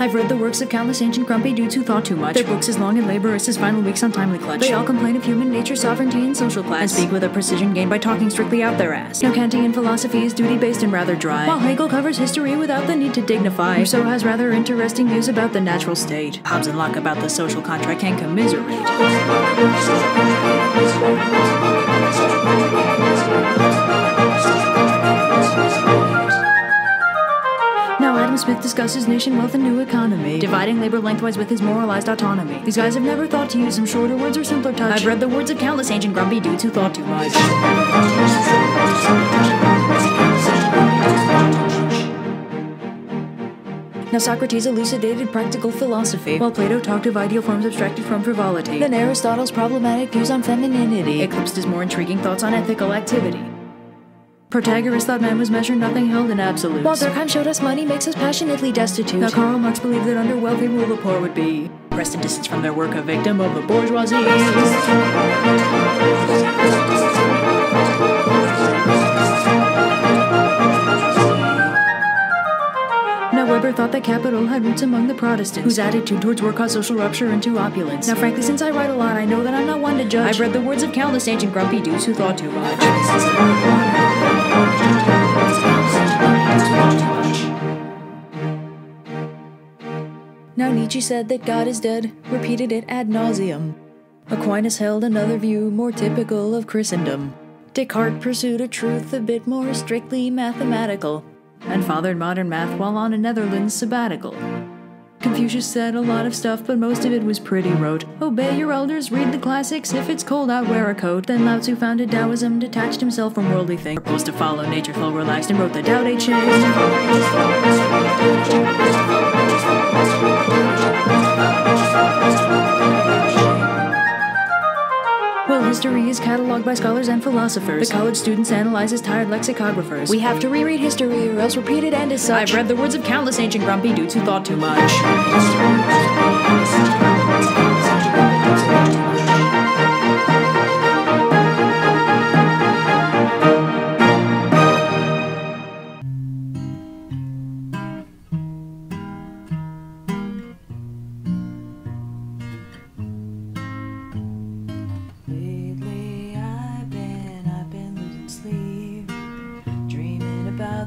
I've read the works of countless ancient grumpy dudes who thought too much. Their books as long and laborious as final weeks untimely clutch. They all complain of human nature, sovereignty, and social class, and speak with a precision gained by talking strictly out their ass. Now Kantian philosophy is duty-based and rather dry, while Hegel covers history without the need to dignify. Rousseau has rather interesting views about the natural state. Hobbes and Locke about the social contract can commiserate. Now Adam Smith discusses nation wealth and new economy, dividing labor lengthwise with his moralized autonomy. These guys have never thought to use some shorter words or simpler touch. I've read the words of countless ancient grumpy dudes who thought too much. Now Socrates elucidated practical philosophy, while Plato talked of ideal forms abstracted from frivolity. Then Aristotle's problematic views on femininity eclipsed his more intriguing thoughts on ethical activity. Protagoras thought man was measure, nothing held in absolutes, while Durkheim showed us money makes us passionately destitute. Now Karl Marx believed that under wealthy rule the poor would be pressed in distance from their work, a victim of the bourgeoisie. Weber thought that capital had roots among the Protestants, whose attitude towards work caused social rupture into opulence. Now frankly, since I write a lot, I know that I'm not one to judge. I've read the words of countless ancient grumpy dudes who thought too much. Now Nietzsche said that God is dead, repeated it ad nauseum. Aquinas held another view more typical of Christendom. Descartes pursued a truth a bit more strictly mathematical, and fathered modern math while on a Netherlands sabbatical. Confucius said a lot of stuff, but most of it was pretty rote. Obey your elders, read the classics, if it's cold out, wear a coat. Then Lao Tzu founded Taoism, detached himself from worldly things, proposed to follow nature, felt relaxed, and wrote the Tao Te Ching. Well, history is cataloged by scholars and philosophers. The college students analyze as tired lexicographers. We have to reread history or else repeat it and as such. I've read the words of countless ancient grumpy dudes who thought too much.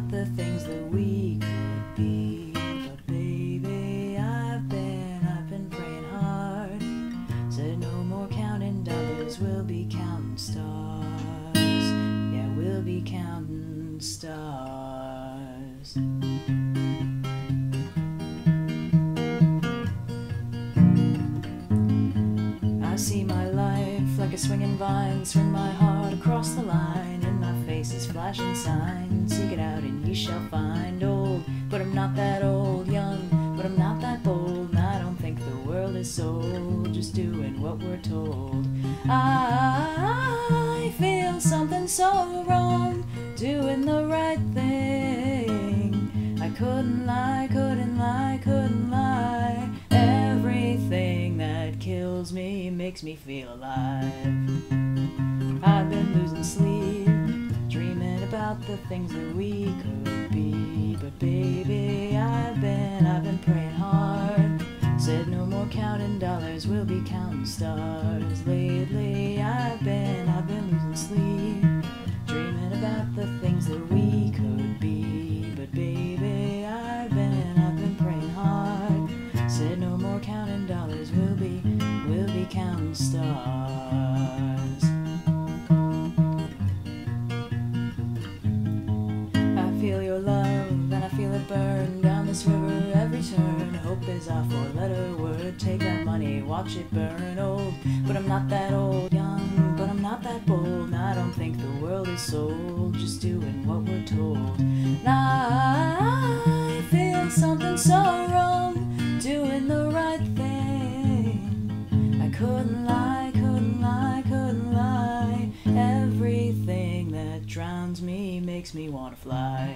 The things that we could be, but baby, I've been praying hard. Said no more counting dollars, we'll be counting stars. Yeah, we'll be counting stars. I see my life like a swinging vine, swing my heart across the line. In my face is flashing signs, seek it out and ye shall find. Old, but I'm not that old. Young, but I'm not that bold. And I don't think the world is sold, just doing what we're told. I feel something so wrong, doing the right thing. I couldn't lie, couldn't lie, couldn't lie. Everything that kills me makes me feel alive. I've been losing sleep, dreaming about the things that we could be. But baby, I've been praying hard. Said no more counting dollars, we'll be counting stars. Lately I've been losing sleep, dreaming about the things that we could be. But baby, I've been praying hard. Said no more counting dollars, we'll be counting stars. I feel your love and I feel it burn down this river every turn. Hope is our four-letter word. Take that money, watch it burn. Old, but I'm not that old. Young, but I'm not that bold. And I don't think the world is sold, just doing what we're told. Now I feel something so wrong, doing the right thing. I couldn't lie, couldn't lie, couldn't lie. Everything that drowns me makes me wanna fly.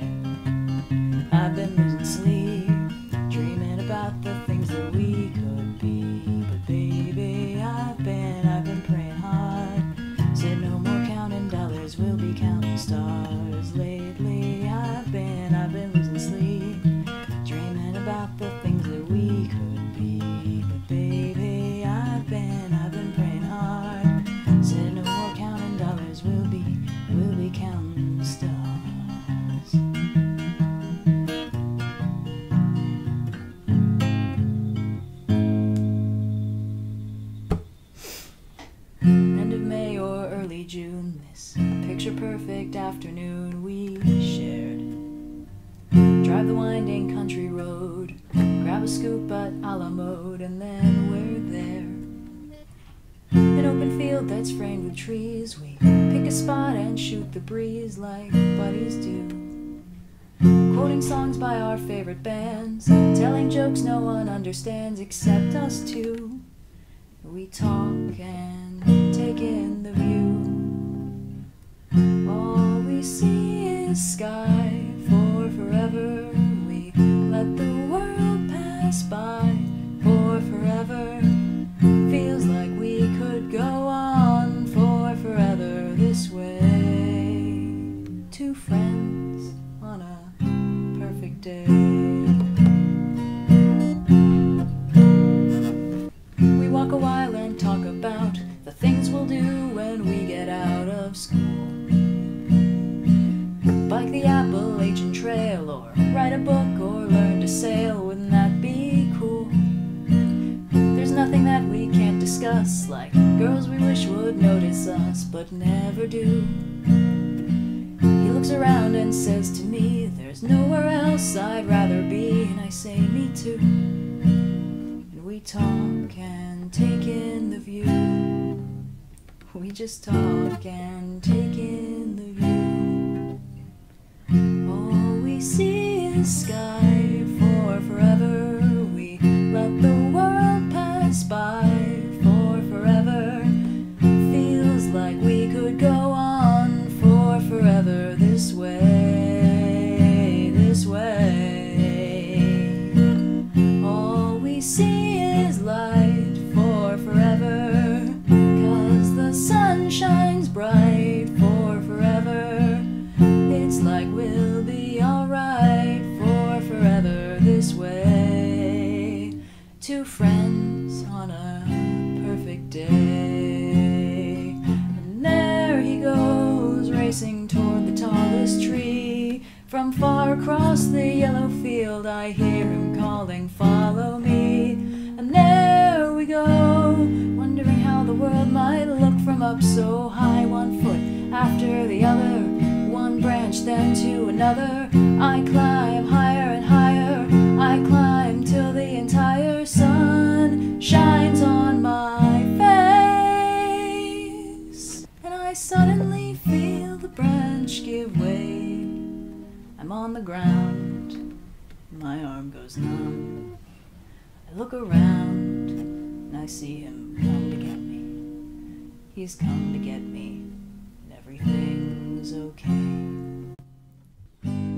I've been losing sleep, dreaming about the things that we could be. But baby, I've been praying hard. Said no more counting dollars, we'll be counting stars. Lately I've been losing sleep, dreaming about the winding country road. Grab a scoop at a la mode, and then we're there. An open field that's framed with trees. We pick a spot and shoot the breeze like buddies do. Quoting songs by our favorite bands, telling jokes no one understands except us two. We talk and take in the view. All we see is sky for forever. We let the world pass by for forever. Feels like we could go on for forever this way. Two friends on a perfect day. We walk a while and talk about the things we'll do when we get out of school. Bike the Appalachian Trail, or write a book, or learn to sail. Wouldn't that be cool? There's nothing that we can't discuss, like girls we wish would notice us but never do. He looks around and says to me, there's nowhere else I'd rather be, and I say, me too. And we talk and take in the view. We just talk and take in the view. All we see is sky for forever. We let the world pass by for forever. Feels like we could go on for forever this way, this way. All we see is light for forever, 'cause the sun shines bright for forever. It's like we'll be alright for forever this way. Two friends on a perfect day. And there he goes, racing toward the tallest tree. From far across the yellow field I hear him calling, follow me. And there we go, wondering how the world might look from up so high. One foot after the other, one branch then to another. I climb higher and higher, I climb till the entire sun shines on my face. And I suddenly feel the branch give way. I'm on the ground, my arm goes numb. I look around and I see him come to get me. He's come to get me, and everything's okay.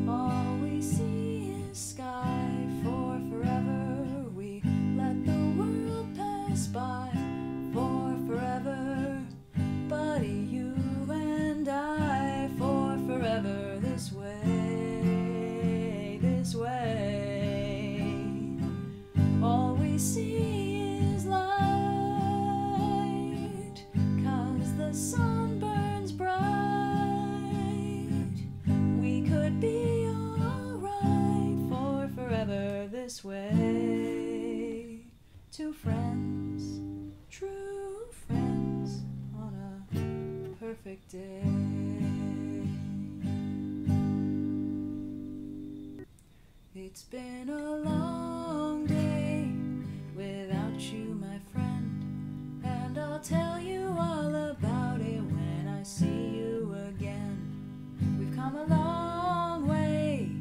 All we see is sky for forever. We let the world pass by for forever. Buddy, you and I for forever this way, this way. All we see is light, 'cause the sun burns bright. We could be alright for forever this way. Two friends, true friends on a perfect day. It's been a long day without you, my friend, and I'll tell you all about it when I see you again. We've come a long way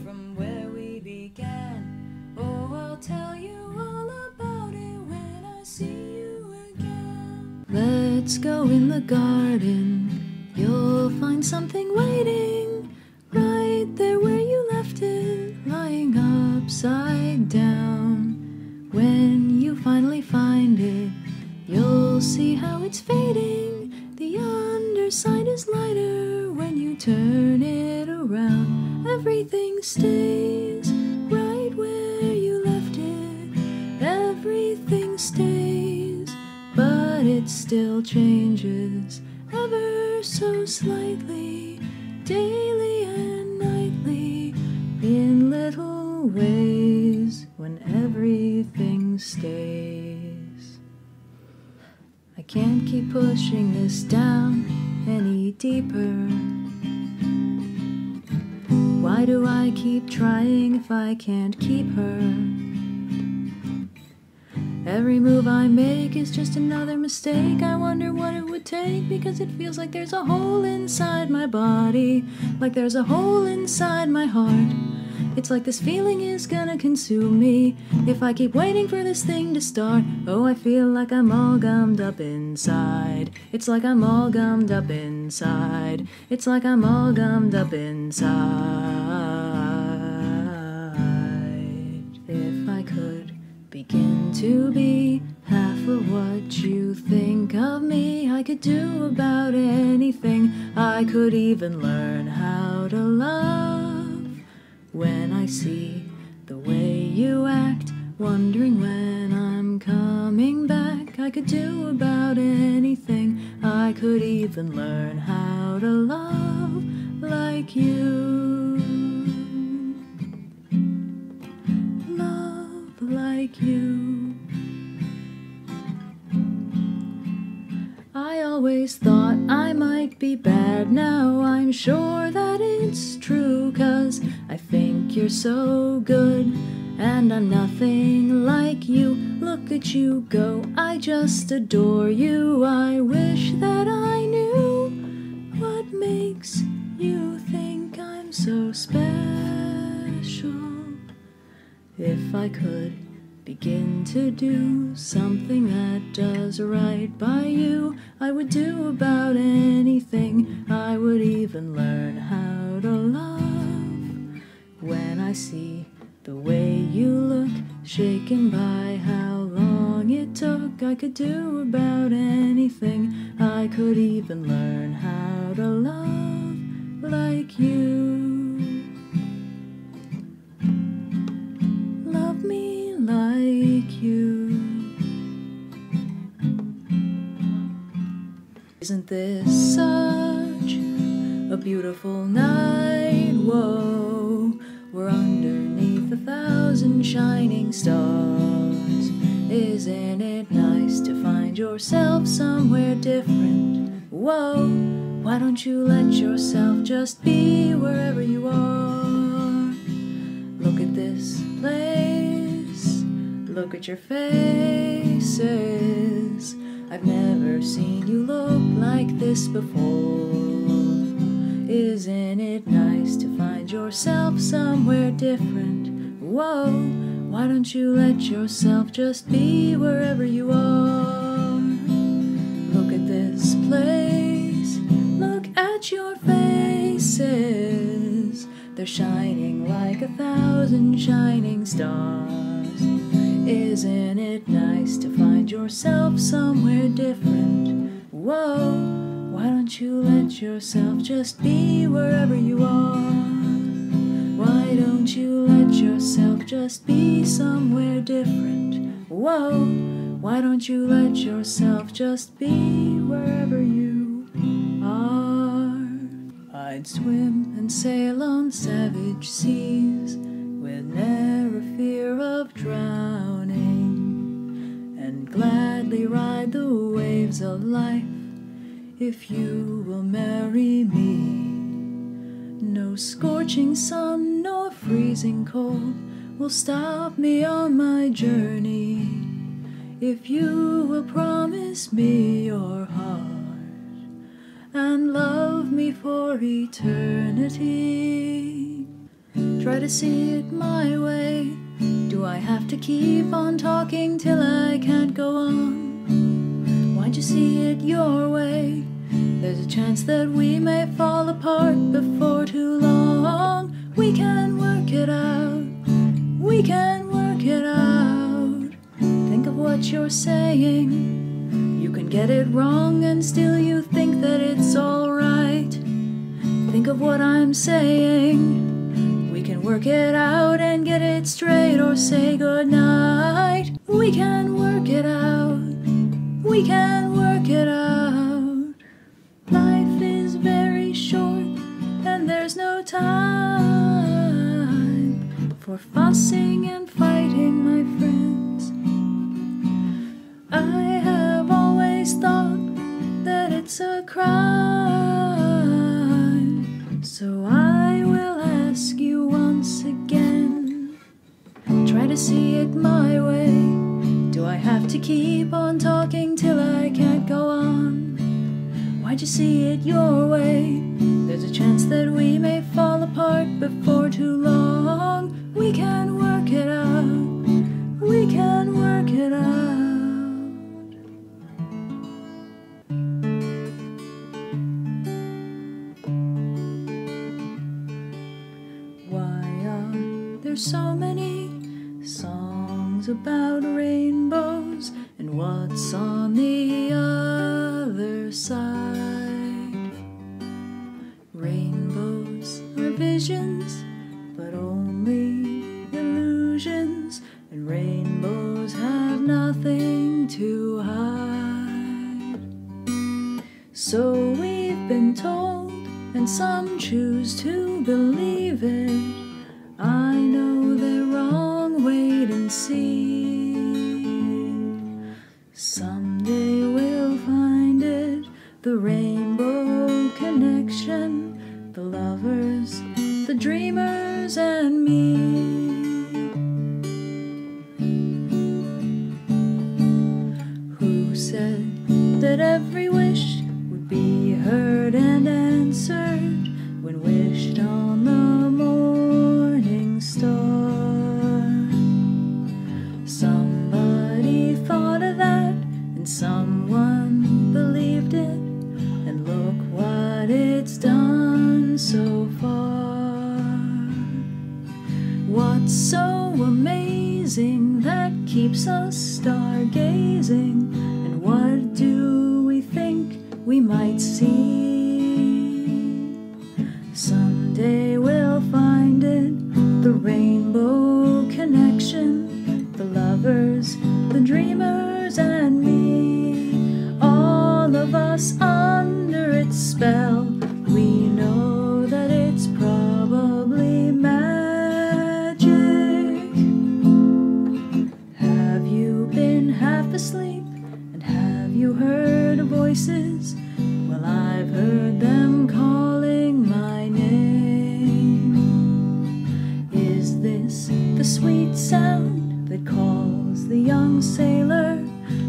from where we began. Oh, I'll tell you all about it when I see you again. Let's go in the garden, you'll find something waiting right there where you left it, lying upside down. When you finally find it, you'll see how it's fading. The underside is lighter when you turn it around. Everything stays right where you left it. Everything stays, but it still changes ever so slightly, daily and nightly, in little ways when everything stays. I can't keep pushing this down any deeper. Why do I keep trying if I can't keep her? Every move I make is just another mistake. I wonder what it would take, because it feels like there's a hole inside my body, like there's a hole inside my heart. It's like this feeling is gonna consume me if I keep waiting for this thing to start. Oh, I feel like I'm all gummed up inside. It's like I'm all gummed up inside. It's like I'm all gummed up inside. If I could begin to be half of what you think of me, I could do about anything. I could even learn how to love. When I see the way you act, wondering when I'm coming back, I could do about anything. I could even learn how to love like you. Love like you. I always thought I might be bad. Now I'm sure that it's true, 'cause I think you're so good and I'm nothing like you. Look at you go, I just adore you. I wish that I knew what makes you think I'm so special. If I could begin to do something that does right by you, I would do about anything. I would even learn how to love. When I see the way you look, shaken by how long it took, I could do about anything. I could even learn how to love like you. Love me like you. Isn't this such a beautiful night? Whoa, we're underneath 1,000 shining stars. Isn't it nice to find yourself somewhere different? Whoa, why don't you let yourself just be wherever you are? Look at this place, look at your faces. I've never seen you look like this before. Isn't it nice to find yourself somewhere different? Whoa, why don't you let yourself just be wherever you are? Look at this place, look at your faces. They're shining like 1,000 shining stars. Isn't it nice to find yourself somewhere different? Whoa, why don't you let yourself just be wherever you are? Why don't you let yourself just be somewhere different? Whoa, why don't you let yourself just be wherever you are? I'd swim and sail on savage seas with never fear of drowning, and gladly ride the waves of life if you will marry me. No scorching sun nor freezing cold will stop me on my journey if you will promise me your heart and love me for eternity. Try to see it my way. Do I have to keep on talking till I can't go on? Why'd you see it your way? There's a chance that we may fall apart before too long. We can work it out. We can work it out. Think of what you're saying. You can get it wrong and still you think that it's alright. Think of what I'm saying. We can work it out and get it straight, or say goodnight. We can work it out. We can work it out. Life is very short and there's no time for fussing and fighting, my friends. I have always thought that it's a crime, so I will ask you see it my way? Do I have to keep on talking till I can't go on? Why'd you see it your way? There's a chance that we may fall apart before too long. We can work it out. We can work it out. Why are there so many songs about rainbows? And what's on the other side? Rainbows are visions, but only illusions. And rainbows have nothing to hide. So we've been told, and some choose to believe it. I know they're wrong, wait and see. Someday we'll find it, the rainbow connection, the lovers, the dreamers, and me. Said that every wish would be heard and answered when wished on the morning star. Somebody thought of that and someone believed it, and look what it's done so far. What's so amazing that keeps us stargazing? What do we think we might see? Someday we'll find it, the rainbow connection, the lovers, the dreamers, and me. All of us under its spell, we know that it's probably magic. Have you been half asleep? You heard voices? Well, I've heard them calling my name. Is this the sweet sound that calls the young sailor?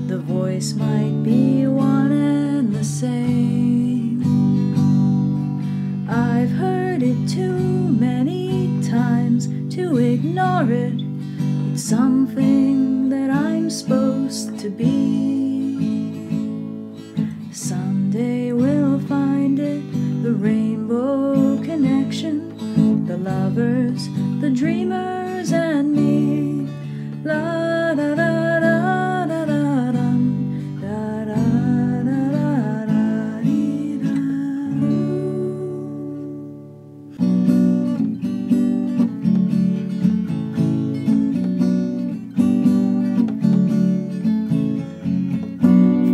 The voice might be one and the same. I've heard it too many times to ignore it. It's something that I'm supposed to be. Someday we'll find it, the rainbow connection, the lovers, the dreamers, and me. La da da da da da dum, da da da da da dee da.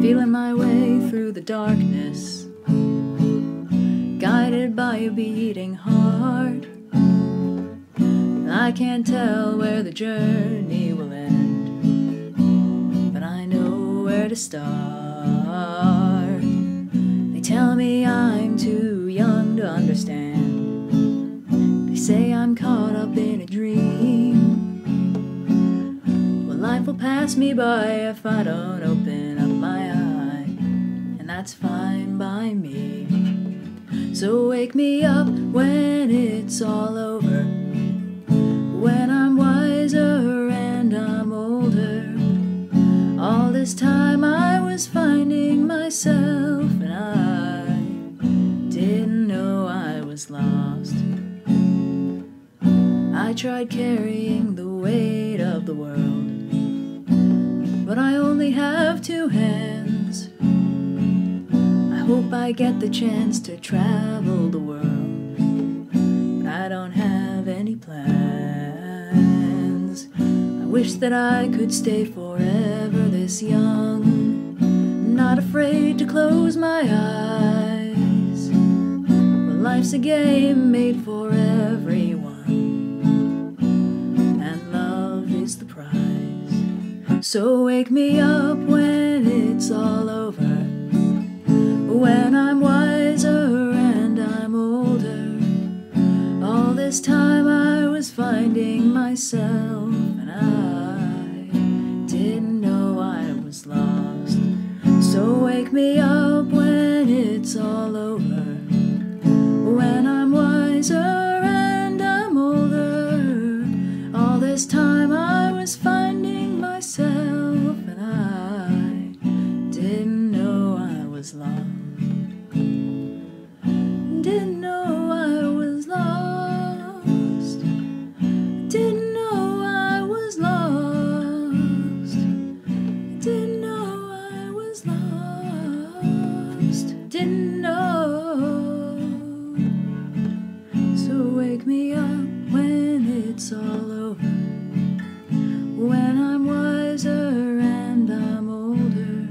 Feeling my way through the darkness, guided by a beating heart. I can't tell where the journey will end, but I know where to start. They tell me I'm too young to understand. They say I'm caught up in a dream. Well, life will pass me by if I don't open up my eye, and that's fine by me. So wake me up when it's all over, when I'm wiser and I'm older. All this time I was finding myself, and I didn't know I was lost. I tried carrying the weight of the world, but I only have two hands. I hope I get the chance to travel the world, but I don't have any plans. I wish that I could stay forever this young, not afraid to close my eyes. Well, life's a game made for everyone, and love is the prize. So wake me up when it's all over, when I'm wiser and I'm older. All this time I was finding myself, and I me up when it's all over, when I'm wiser and I'm older. All this time I was finding myself, and I didn't know I was lost. Didn't know I was lost. Didn't know I was lost. Didn't know I was lost. Didn't know. So wake me up when it's all over, when I'm wiser and I'm older.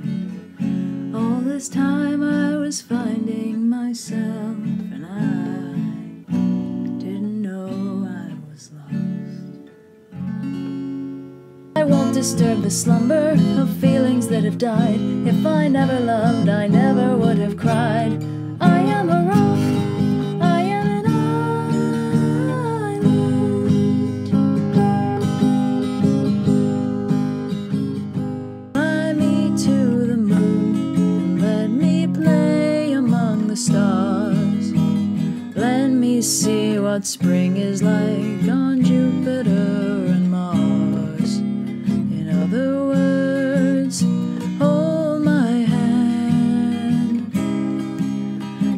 All this time I was finding myself, and I didn't know I was lost. I won't disturb the slumber of feelings that have died. If I never loved, I never would have cried. I am a rock, I am an island. Fly me to the moon and let me play among the stars. Let me see what spring is like on Jupiter and Mars. In other words, hold my hand.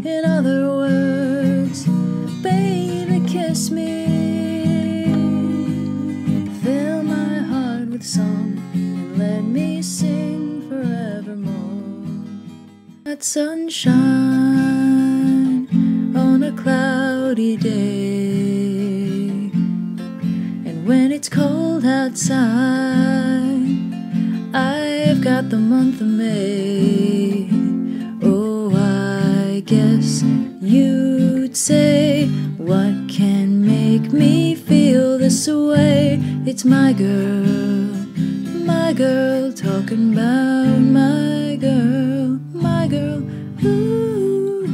In other words, baby, kiss me. Fill my heart with song and let me sing forevermore. That sunshine on a cloudy day, and when it's cold outside, I've got the month of May. Oh, I guess you'd say, what can make me feel this way? It's my girl, talking about my girl, ooh.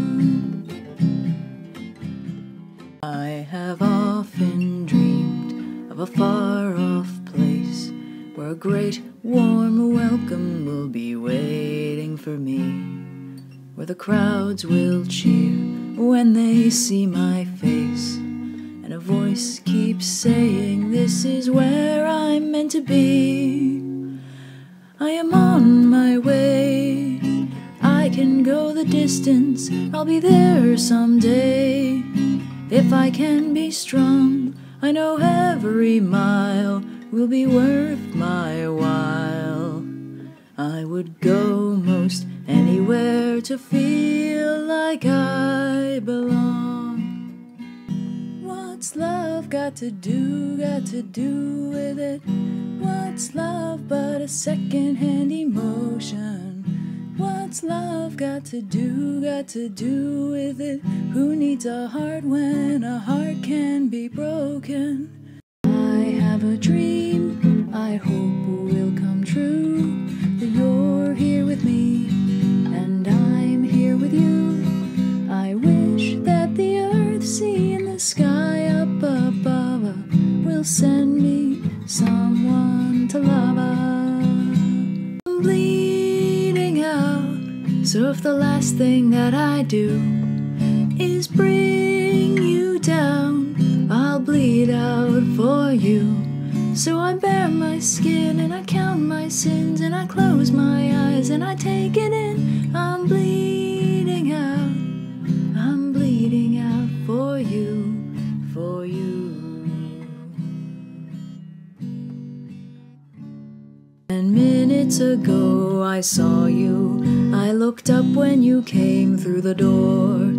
I have often dreamed of a far-off place where a great warm welcome will be waiting for me, where the crowds will cheer when they see my face, and a voice keeps saying, this is where I'm meant to be. I am on my way, I can go the distance, I'll be there someday. If I can be strong, I know every mile will be worth my while. I would go most anywhere to feel like I belong. What's love got to do with it? What's love but a second-hand emotion? What's love got to do with it? Who needs a heart when a heart can be broken? I have a dream, I hope will come true, that you're here with me, and I'm here with you. I wish that the earth, sea, and the sky up above will send me someone to love. I'm bleeding out, so if the last thing that I do is bring you down, I'll bleed out for you. So I bare my skin and I count my sins and I close my eyes and I take it in. I'm bleeding out for you, for you. 10 minutes ago I saw you, I looked up when you came through the door.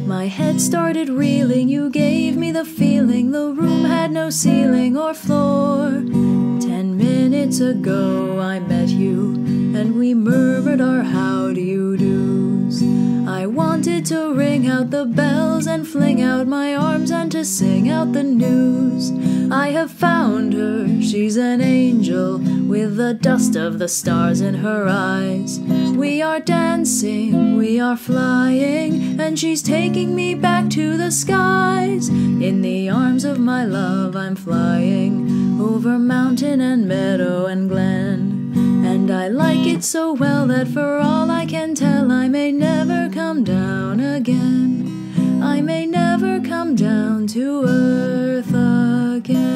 My head started reeling, you gave me the feeling the room had no ceiling or floor. 10 minutes ago I met you, and we murmured our how do you do's. I wanted to ring out the bells and fling out my arms and to sing out the news. I have found her, she's an angel, with the dust of the stars in her eyes. We are dancing, we are flying, and she's taking me back to the skies. In the arms of my love I'm flying, over mountain and meadow and glen, and And I like it so well that for all I can tell, I may never come down again. I may never come down to earth again.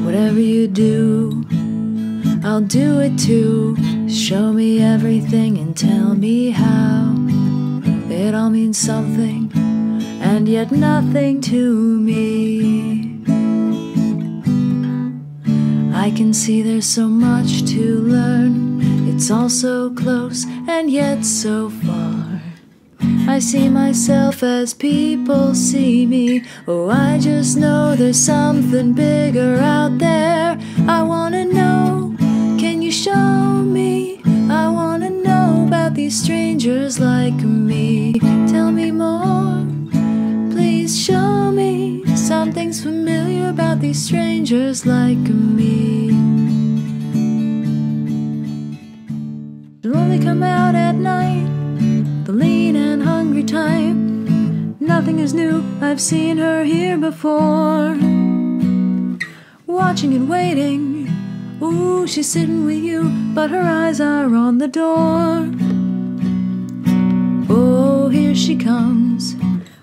Whatever you do, I'll do it too. Show me everything and tell me how. It all means something, and yet nothing to me. I can see there's so much to learn. It's all so close and yet so far. I see myself as people see me. Oh, I just know there's something bigger out there. I wanna know, can you show me? I wanna know about these strangers like me. Tell me more, please show me. Something's familiar about these strangers like me. She'll only come out at night, the lean and hungry type. Nothing is new, I've seen her here before. Watching and waiting, ooh, she's sitting with you, but her eyes are on the door. Oh, here she comes.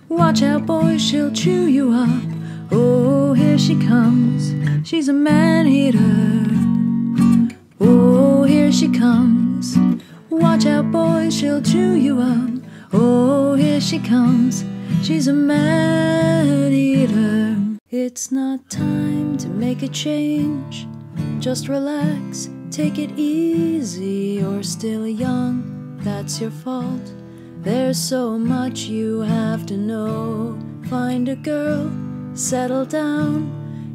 Watch out, boys, she'll chew you up. Oh, here she comes. She's a man-eater. Oh, here she comes. Watch out, boys, she'll chew you up. Oh, here she comes. She's a man-eater. It's not time to make a change. Just relax, take it easy. You're still young, that's your fault. There's so much you have to know. Find a girl, settle down.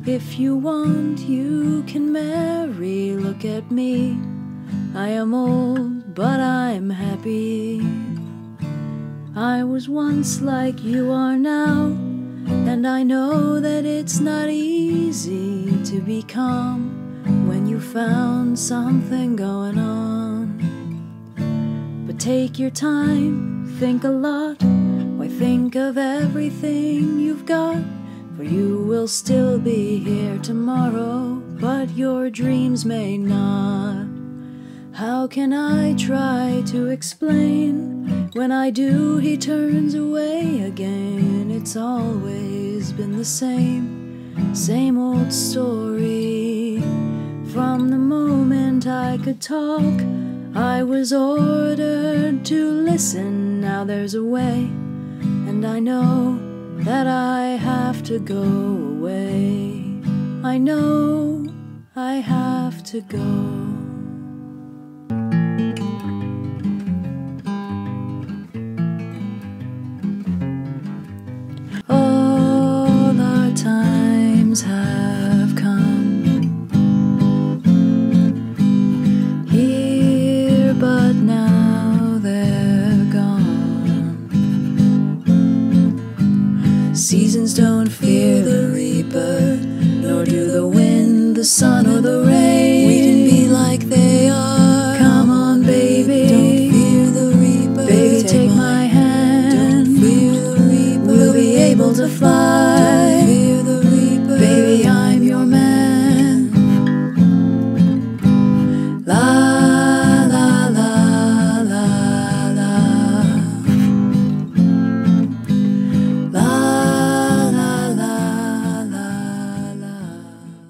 If you want, you can marry. Look at me, I am old, but I'm happy. I was once like you are now, and I know that it's not easy to be calm when you found something going on. But take your time, think a lot. Why, think of everything you've got, for you will still be here tomorrow, but your dreams may not. How can I try to explain? When I do, he turns away again. It's always been the same old story. From the moment I could talk, I was ordered to listen. Now there's a way, and I know that I have to go away. I know I have to go. All our times have come here, but now they're gone. Seasons don't fear the reaper, nor do the wind, the sun, or the rain. We can be like they are. Come on, baby, don't fear the reaper. Baby, take my hand. Don't fear the reaper. We'll be able to fly. Don't fear the reaper. Baby, I'm your man. La la la la la. La la la la la.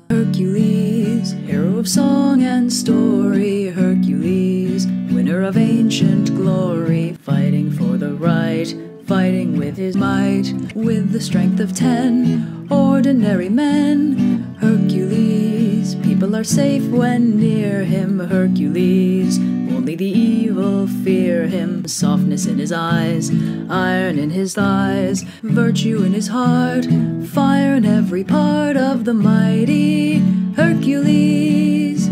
Hercules, hero of song and story. Hercules, winner of ancient glory, fighting for the right, fighting with his might, with the strength of 10 ordinary men. Hercules, people are safe when near him. Hercules, only the evil fear him. Softness in his eyes, iron in his thighs, virtue in his heart, fire in every part of the mighty Hercules.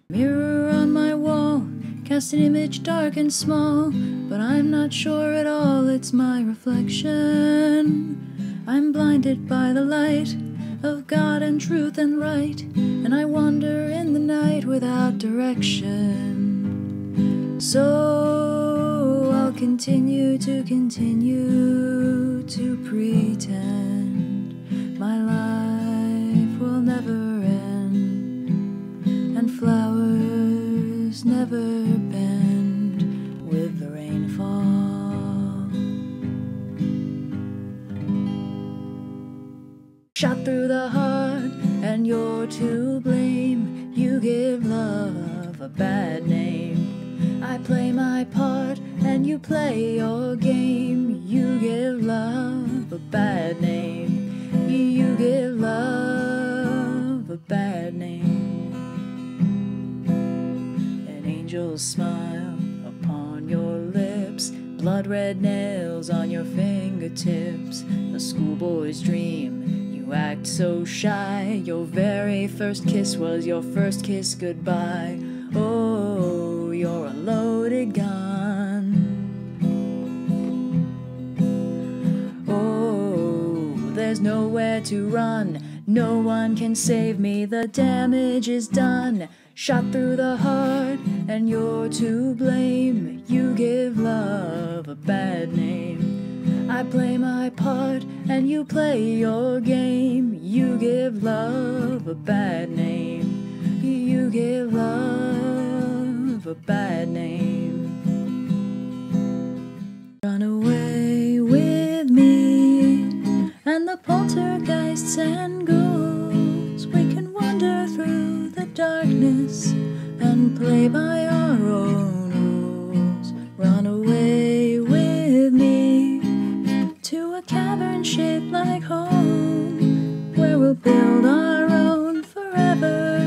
Mirror on my wall, cast an image dark and small, but I'm not sure at all it's my reflection. I'm blinded by the light of God and truth and right, and I wander in the night without direction. So I'll continue to pretend my life will never end, and flowers never bend with the rainfall. Shot through the heart, and you're to blame. You give love a bad name. I play my part, and you play your game. You give love a bad name. You give love a bad name. An angel's smile upon your lips, blood red nails on your fingertips. A schoolboy's dream, you act so shy. Your very first kiss was your first kiss goodbye. Oh, you're a loaded gun. Oh, there's nowhere to run. No one can save me, the damage is done. Shot through the heart, and you're to blame. You give love a bad name. I play my part, and you play your game. You give love a bad name. You give love a bad name. Run away with me, and the poltergeists and ghouls. We can wander through the darkness and play by our own rules. Run away with me to a cavern shaped like home, where we'll build our own forever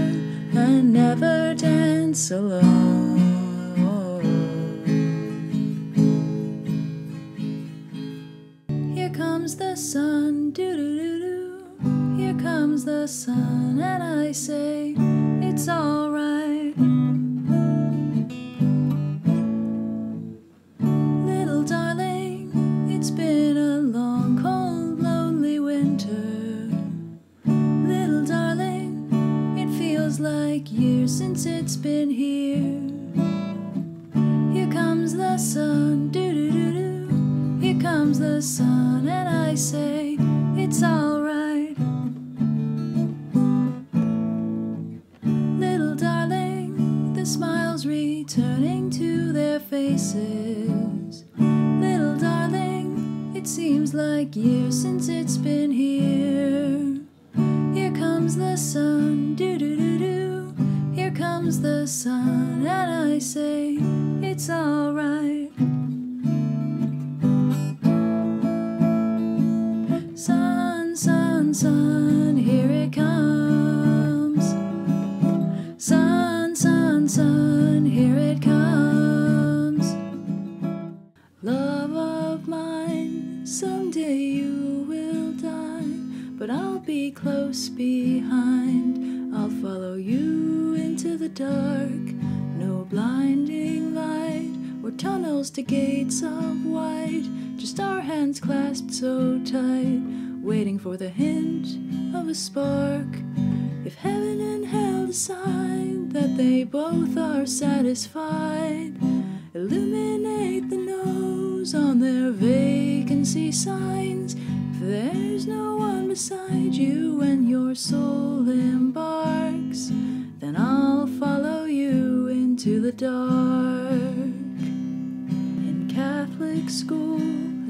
and never dance alone. Here comes the sun, doo-doo-doo-doo. Here comes the sun, and I say, it's alright. Little darling, it's been a long, cold, lonely winter. Little darling, it feels like years since it's been here. Here comes the sun, doo-doo-doo-doo. Here comes the sun, and I say, it's alright. Little darling, the smiles returning to their faces. Little darling, it seems like years since it's been here. Here comes the sun, doo-doo-doo-doo. Here comes the sun, and I say, it's alright. Sun, sun, sun, here it comes. Sun, sun, sun, here it comes. Love of mine, someday you will die, but I'll be close behind. I'll follow you into the dark. No blinding light or tunnels to gates of white, just our hands clasped so tight, waiting for the hint of a spark. If heaven and hell decide that they both are satisfied, illuminate the nose on their vacancy signs. If there's no one beside you when your soul embarks, then I'll follow you into the dark. In Catholic school,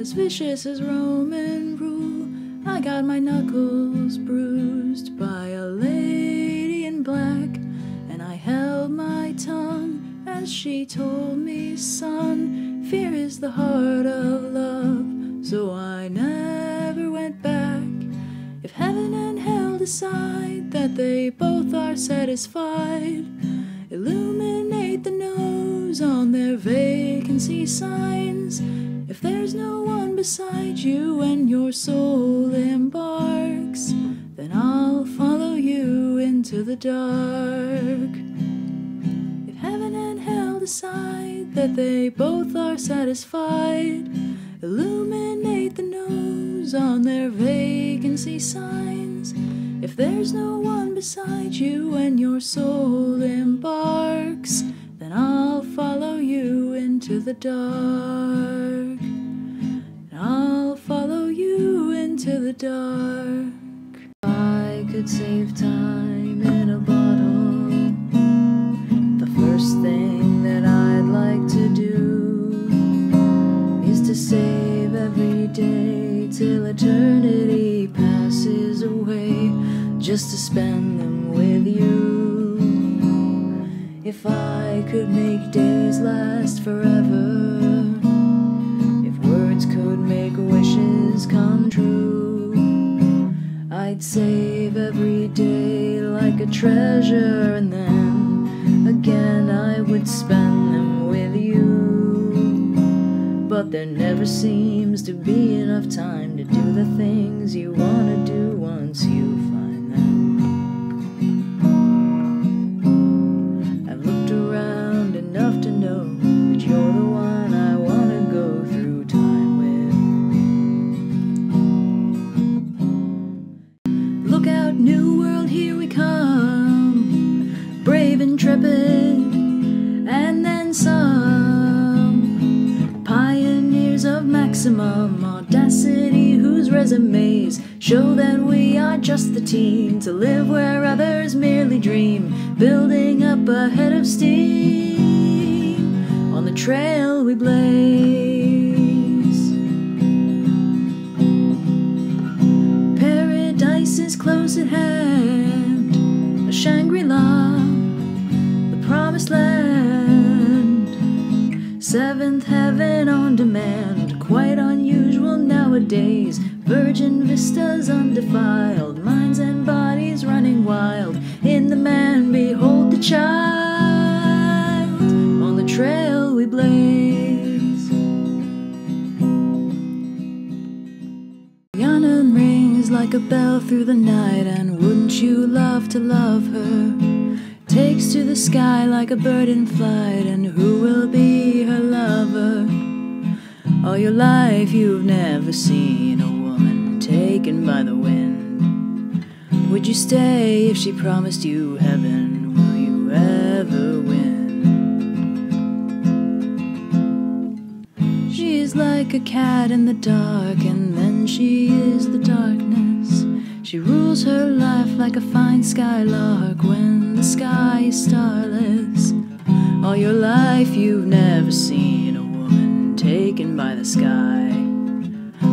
as vicious as Roman rule, I got my knuckles bruised by a lady in black, and I held my tongue as she told me, son, fear is the heart of love, so I never went back. If heaven and hell decide that they both are satisfied, illuminate the nose on their vacancy signs. If there's no one beside you when your soul embarks, then I'll follow you into the dark. If heaven and hell decide that they both are satisfied, illuminate the nose on their vacancy signs. If there's no one beside you when your soul embarks, then I'll follow you into the dark. I'll follow you into the dark. I could save time in a bottle. The first thing that I'd like to do is to save every day till eternity passes away, just to spend them with you. If I could make days last forever, if words could make wishes come true, I'd save every day like a treasure, and then again I would spend them with you. But there never seems to be enough time to do the things you want to do once you find them. I've looked around enough to know that you're the one I want to go through time with. Look out, new world, here we come, brave, intrepid, and then some, pioneers of maximum audacity, whose resumes show that we are just the team to live where others merely dream, building up a head of steam on the trail we blaze. Paradise is close at hand, a Shangri-La, the promised land, seventh heaven on demand, quite unusual nowadays. Virgin vistas undefiled, minds and bodies running wild. In the man, behold the child, on the trail we blaze. Rhiannon rings like a bell through the night, and wouldn't you love to love her? Takes to the sky like a bird in flight, and who will be her lover? All your life you've never seen a woman taken by the wind. Would you stay if she promised you heaven? Will you ever win? She is like a cat in the dark, and then she is the darkness. She rules her life like a fine skylark when the sky is starless. All your life you've never seen a woman taken by the sky.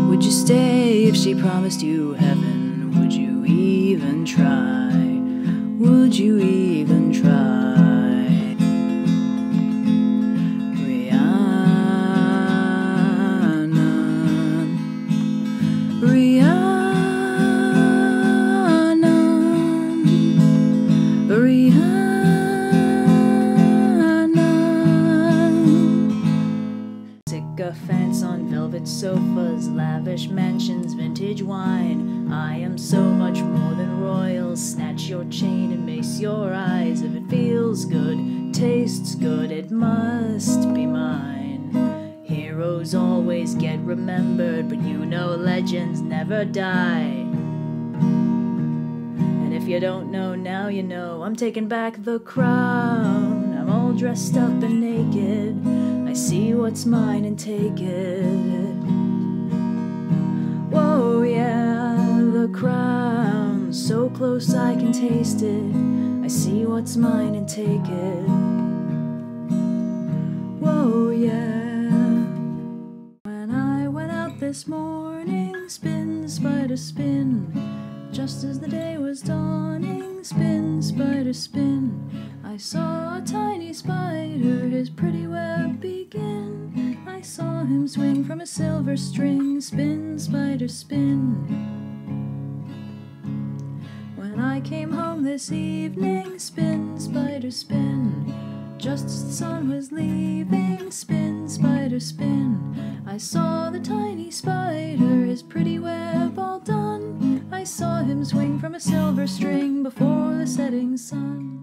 Would you stay if she promised you heaven? Would you even try? Would you even try? Rhiannon, Rhiannon, Rhiannon. Sycophants on velvet sofas, lavish mansions, vintage wine. I am so much more than royal. Snatch your chain and mace your eyes. If it feels good, tastes good, it must be mine. Heroes always get remembered, but you know legends never die. And if you don't know, now you know. I'm taking back the crown. I'm all dressed up and naked. I see what's mine and take it. Whoa, yeah, the crown, so close I can taste it. I see what's mine and take it. Whoa, yeah. When I went out this morning, spin, spider, spin, just as the day was dawning, spin, spider, spin, I saw a tiny spider his pretty web begin. I saw him swing from a silver string, spin, spider, spin. When I came home this evening, spin, spider, spin, just as the sun was leaving, spin, spider, spin, I saw the tiny spider, his pretty web all done. I saw him swing from a silver string before the setting sun.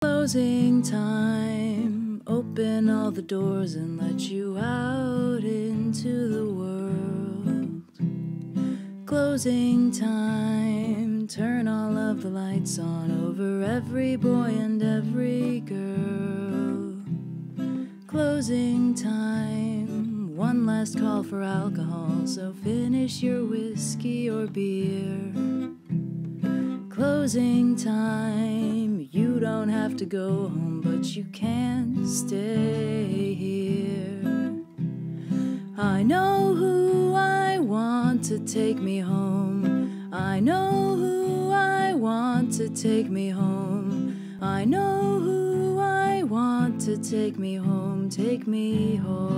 Closing time, open all the doors and let you out into the world. Closing time, turn all of the lights on over every boy and every girl. closing time. One last call for alcohol, so finish your whiskey or beer. Closing time. You don't have to go home, but you can't stay here. I know who I want to take me home. I know who I want to take me home. I know who I want to take me home. Take me home.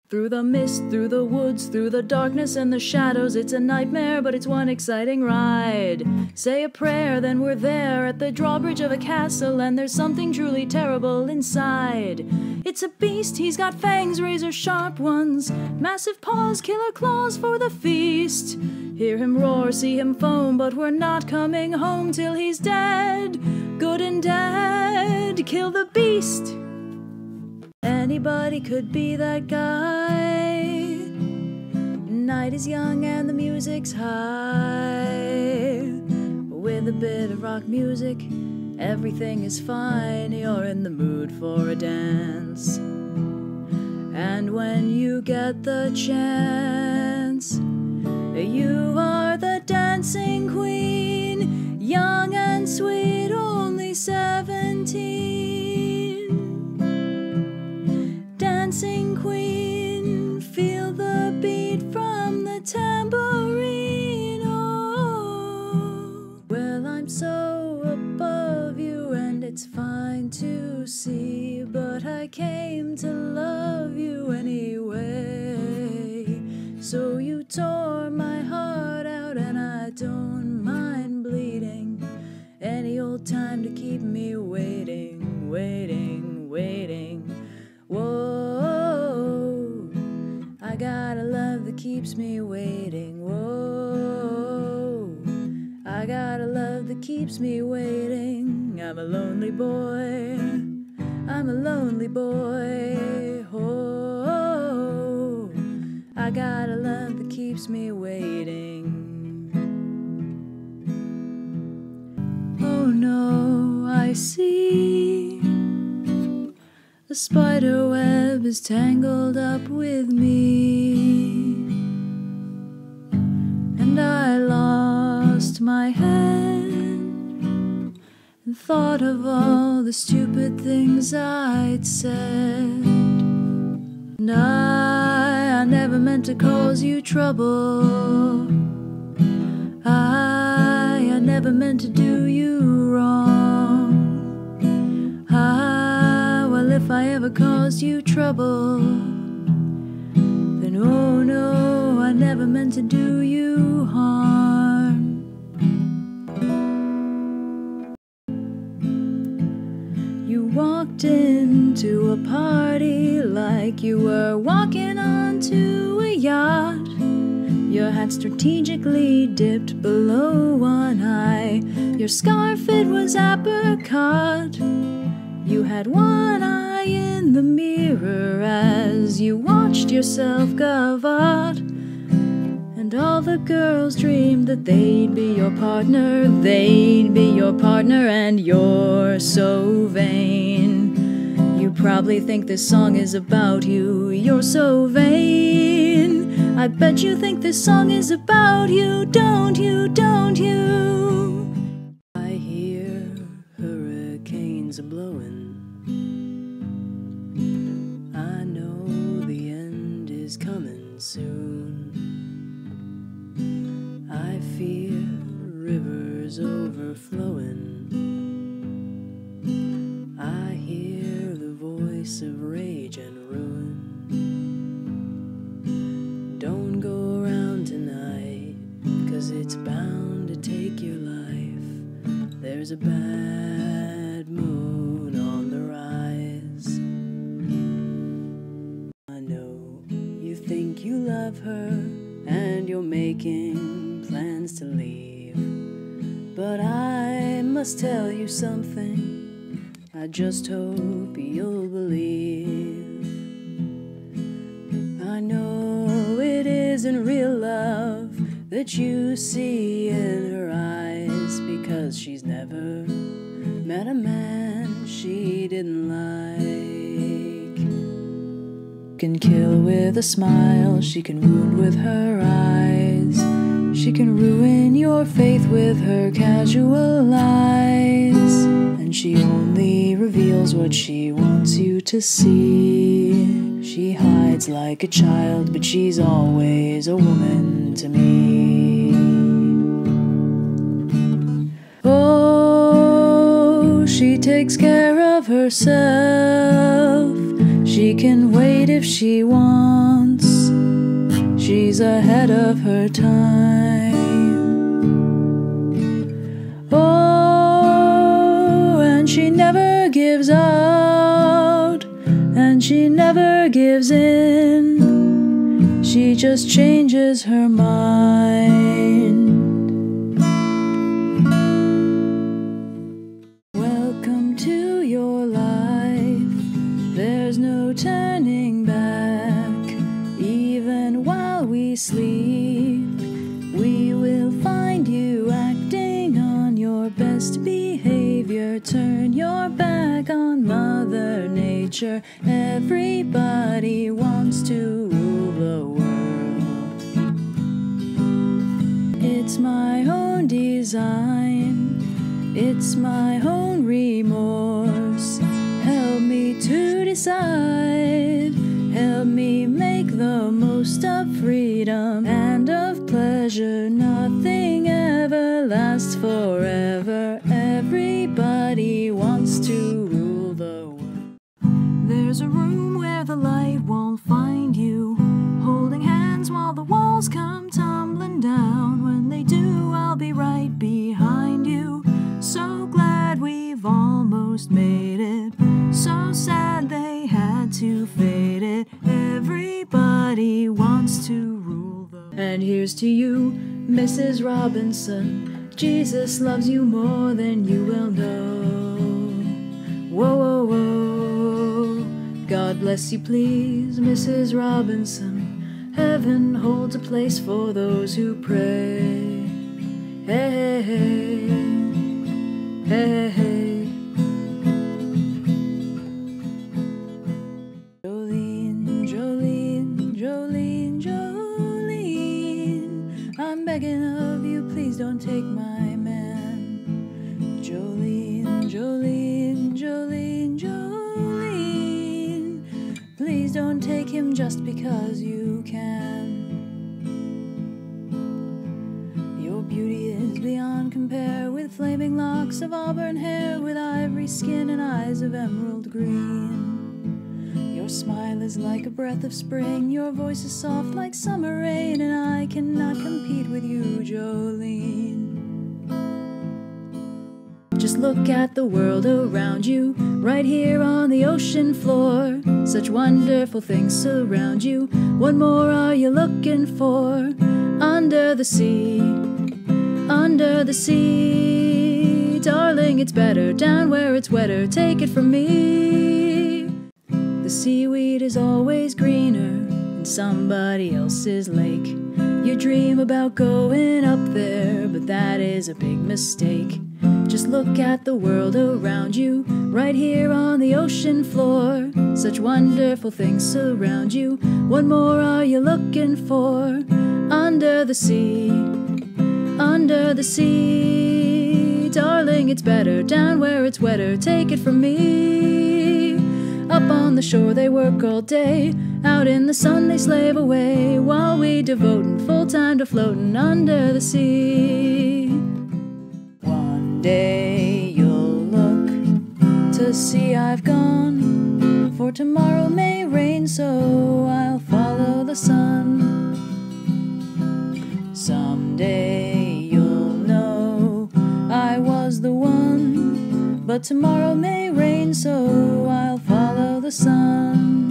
Through the mist, through the woods, through the darkness and the shadows, it's a nightmare, but it's one exciting ride. Say a prayer, then we're there at the drawbridge of a castle, and there's something truly terrible inside. It's a beast, he's got fangs, razor sharp ones, massive paws, killer claws for the feast. Hear him roar, see him foam, but we're not coming home till he's dead. Good and dead, kill the beast. Anybody could be that guy. Night is young and the music's high. With a bit of rock music, everything is fine. You're in the mood for a dance. And when you get the chance, you are the dancing queen, young and sweet, only 17. Dancing queen, feel the beat from the tambourine. Oh, well, I'm so above you, and it's fine to see, but I came to love you anyway. So you tore my heart out, and I don't mind bleeding. Any old time to keep me waiting, waiting, waiting. Whoa, I got a love that keeps me waiting. Whoa, I got a love that keeps me waiting. I'm a lonely boy, I'm a lonely boy. Oh, I got a love that keeps me waiting. Oh no, I see a spider web is tangled up with me, and I lost my head and thought of all the stupid things I'd said. And I never meant to cause you trouble. I never meant to do you wrong. Well, if I ever caused you trouble, then oh no, I never meant to do you harm. You walked into a party like you were walking onto a yacht. Your hat strategically dipped below one eye. Your scarf, it was apricot. You had one eye in the mirror as you watched yourself gavotte. And all the girls dreamed that they'd be your partner. They'd be your partner, and you're so vain. You probably think this song is about you. You're so vain. I bet you think this song is about you. Don't you, don't you? I hear hurricanes a-blowing. I know the end is coming soon. I fear rivers overflowing. I hear the voice of rage and ruin. Don't go around tonight, 'cause it's bound to take your life. There's a bad moon on the rise. I know you think you love her, and you're making plans to leave. But I must tell you something, I just hope you'll believe. I know it isn't real love that you see in her eyes, because she's never met a man she didn't like. Can kill with a smile, she can wound with her eyes. She can ruin your faith with her casual lies. And she only reveals what she wants you to see. She hides like a child, but she's always a woman to me. Oh, she takes care of herself. She can wait if she wants. She's ahead of her time. Oh, and she never gives out, and she never gives in. She just changes her mind. Welcome to your life. There's no turning back. Even while we sleep, we will find you acting on your best behavior. Turn your back on Mother Nature. Everybody wants to rule the world. It's my own design. It's my own remorse. Help me to decide. Help me make the most of freedom and of pleasure. Nothing ever lasts forever. Everybody wants to rule the world. There's a room where the light won't find you, holding hands while the walls come tumbling down. When they do, I'll be right behind you. So glad we've almost made it. So sad they had to fade it. Everybody wants to rule the world. And here's to you, Mrs. Robinson. Jesus loves you more than you will know. Whoa, whoa, whoa. God bless you, please, Mrs. Robinson. Heaven holds a place for those who pray. Hey, hey, hey. Hey, hey, hey. Begging of you, please don't take my man. Jolene, Jolene, Jolene, Jolene. Please don't take him just because you can. Your beauty is beyond compare, with flaming locks of auburn hair, with ivory skin and eyes of emerald green. Your smile is like a breath of spring, your voice is soft like summer rain, and I cannot compete with you, Jolene. Just look at the world around you, right here on the ocean floor. Such wonderful things surround you. What more are you looking for? Under the sea, under the sea. Darling, it's better down where it's wetter, take it from me. The seaweed is always greener in somebody else's lake. You dream about going up there, but that is a big mistake. Just look at the world around you, right here on the ocean floor. Such wonderful things surround you. What more are you looking for? Under the sea, under the sea. Darling, it's better down where it's wetter, take it from me. Up on the shore they work all day, out in the sun they slave away, while we devotin' full time to floating under the sea. One day you'll look to see I've gone, for tomorrow may rain, so I'll follow the sun. Someday you'll know I was the one, but tomorrow may rain, so I'll follow the sun.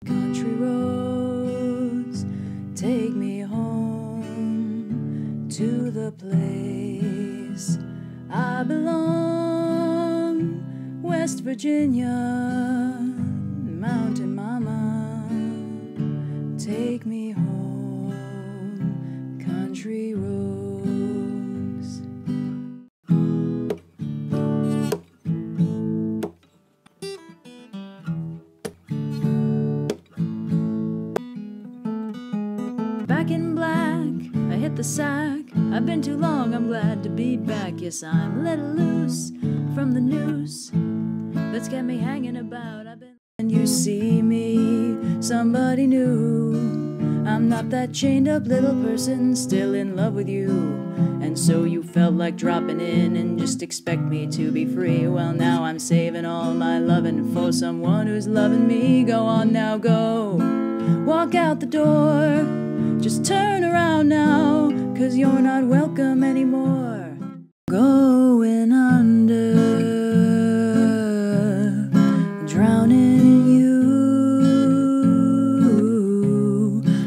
Country roads, take me home to the place I belong. West Virginia, Mountain Mama, take me home. Country roads. the sack. I've been too long, I'm glad to be back. Yes, I'm let loose from the noose that's kept me hanging about. And you see me, somebody new. I'm not that chained up little person still in love with you. And so you felt like dropping in and just expect me to be free. Well, now I'm saving all my loving for someone who's loving me. Go on now, go. Walk out the door. Just turn around now, 'cause you're not welcome anymore. Going under, drowning in you.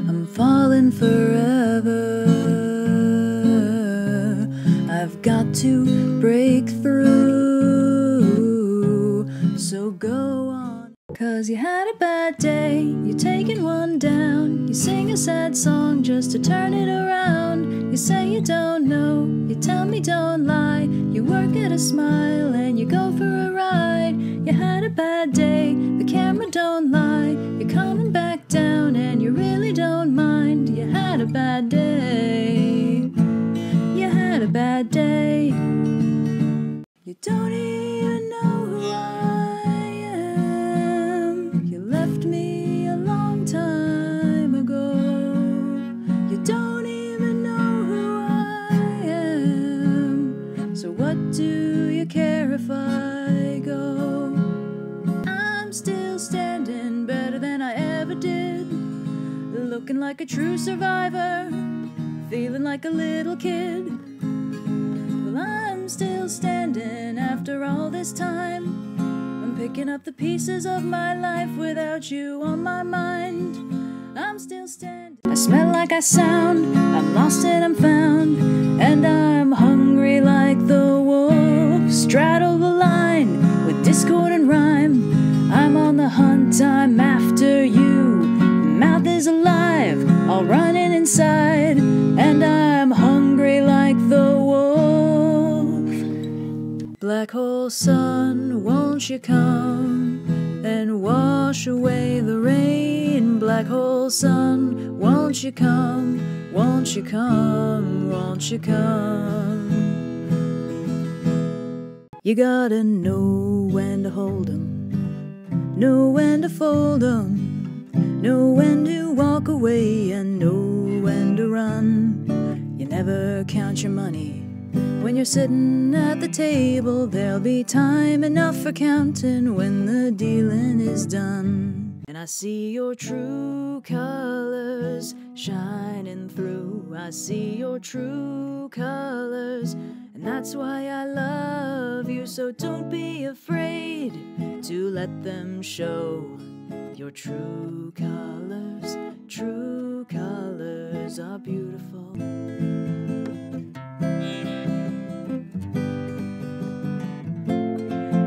I'm falling forever. I've got to break through. So go on. 'Cause you had a bad day, you're taking one down. You sing a sad song just to turn it around. You say you don't know, you tell me don't lie. You work at a smile and you go for a ride. You had a bad day, the camera don't lie. You're coming back down and you really don't mind. You had a bad day. You had a bad day. You don't even know who I am. You left me a long time ago. You don't even know who I am. So what do you care if I go? I'm still standing better than I ever did. Looking like a true survivor. Feeling like a little kid. Well, I'm still standing after all this time. I'm picking up the pieces of my life without you on my mind. I'm still standing. I smell like I sound. I'm lost and I'm found. And I'm hungry like the wolf. Straddle the line with discord and rhyme. I'm on the hunt, I'm after you. Mouth is alive, all running inside. And I'm hungry like the wolf. Black hole sun, won't you come and wash away the rain? Black hole sun, won't you come, won't you come, won't you come? You gotta know when to hold 'em, know when to fold 'em, know when to walk away and know when to run. You never count your money when you're sitting at the table. There'll be time enough for counting when the dealing is done. And I see your true colors shining through. I see your true colors, and that's why I love you. So don't be afraid to let them show. Your true colors are beautiful.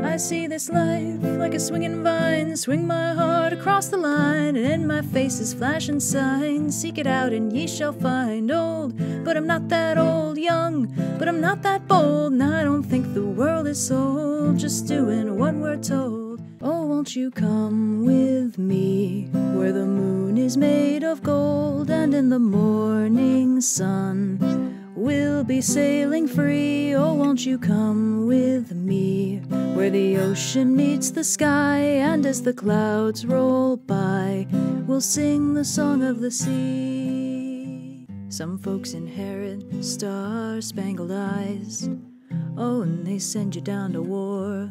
I see this life like a swinging vine. Swing my heart across the line, and in my face is flashing signs. Seek it out and ye shall find. Old, but I'm not that old. Young, but I'm not that bold. And I don't think the world is sold, just doing what we're told. Oh, won't you come with me, where the moon is made of gold, and in the morning sun we'll be sailing free. Oh, won't you come with me, where the ocean meets the sky, and as the clouds roll by, we'll sing the song of the sea. Some folks inherit star-spangled eyes, oh, and they send you down to war.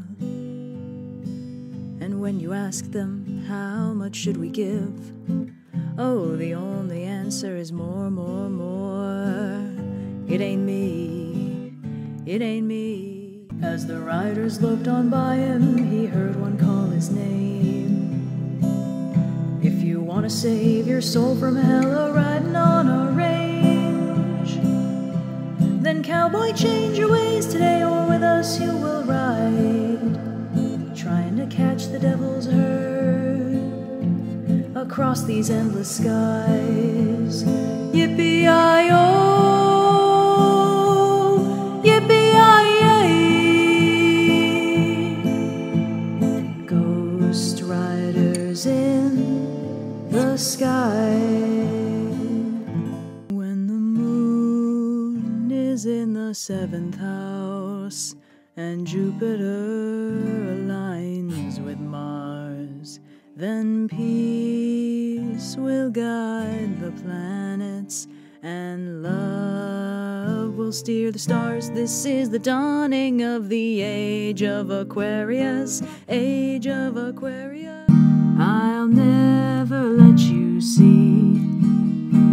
And when you ask them, how much should we give? Oh, the only answer is more, more, more. It ain't me, it ain't me. As the riders looked on by him, he heard one call his name. If you want to save your soul from hell, a-riding on a range, then cowboy, change your ways today, or with us you will ride. Trying to catch the devil's herd across these endless skies. Yippee-yi-yo, yippee-yi-yay. Ghost riders in the sky. When the moon the 7th house, and Jupiter aligns with Mars. Then peace will guide the planets, and love will steer the stars. This is the dawning of the age of Aquarius, age of Aquarius. I'll never let you see